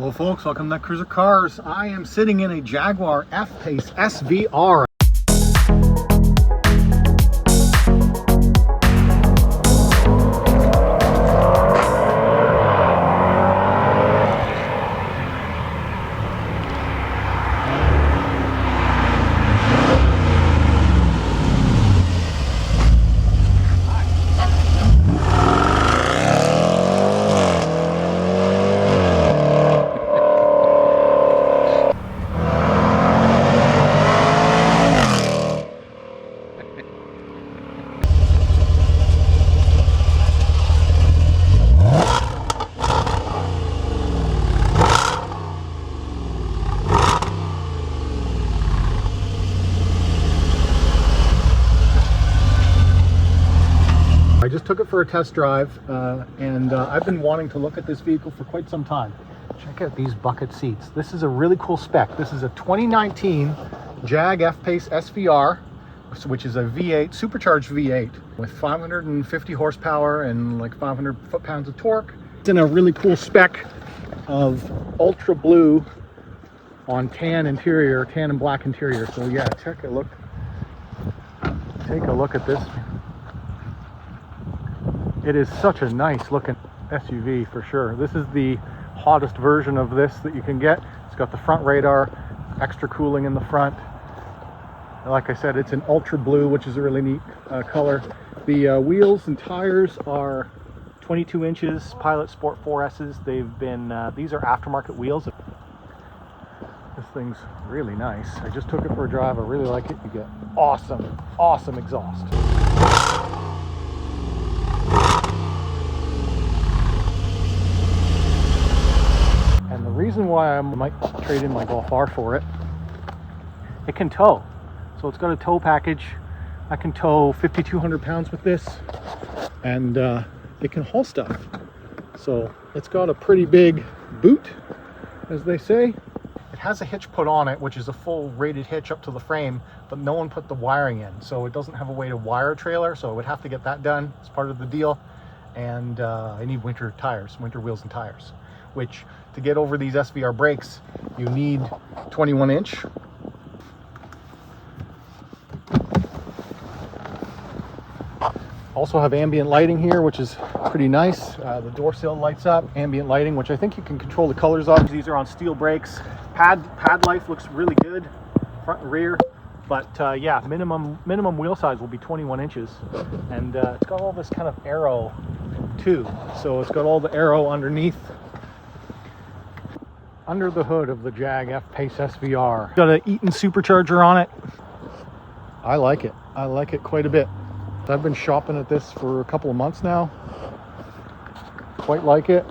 Hello folks, welcome to Netcruzer Cars. I am sitting in a Jaguar F-Pace SVR. I just took it for a test drive and I've been wanting to look at this vehicle for quite some time. Check out these bucket seats. This is a really cool spec. This is a 2019 Jaguar F-Pace SVR, which is a V8, supercharged V8 with 550 horsepower and like 500 foot-pounds of torque. It's in a really cool spec of ultra blue on tan interior, tan and black interior. So yeah, take a look at this. It is such a nice looking SUV for sure. This is the hottest version of this that you can get. It's got the front radar, extra cooling in the front. Like I said, it's an ultra blue, which is a really neat color. The wheels and tires are 22 inches Pilot Sport 4S's. They've been, these are aftermarket wheels. This thing's really nice. I just took it for a drive. I really like it. You get awesome exhaust. And the reason why I might trade in my Golf R for it, it can tow. So it's got a tow package. I can tow 5,200 pounds with this, and it can haul stuff. So it's got a pretty big boot, as they say. It has a hitch put on it, which is a full rated hitch up to the frame, but no one put the wiring in. So it doesn't have a way to wire a trailer, so I would have to get that done as part of the deal. And I need winter tires, winter wheels and tires, which to get over these SVR brakes, you need 21 inch. Also have ambient lighting here, which is pretty nice. The door sill lights up, ambient lighting, which I think you can control the colors of. These are on steel brakes. Pad life looks really good, front and rear. But yeah, minimum wheel size will be 21 inches. And it's got all this kind of aero too. So it's got all the aero underneath. Under the hood of the Jag F-Pace SVR. Got an Eaton supercharger on it. I like it. I like it quite a bit. I've been shopping at this for a couple of months now. Quite like it.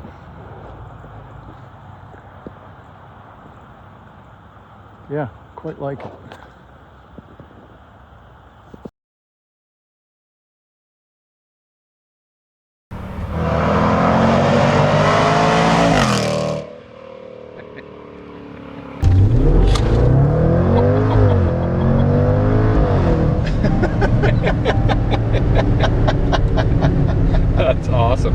Yeah, quite like it. That's awesome.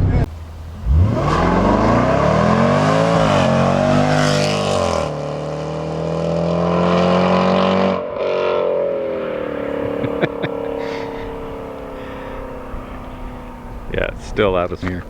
Yeah, it's still out of here.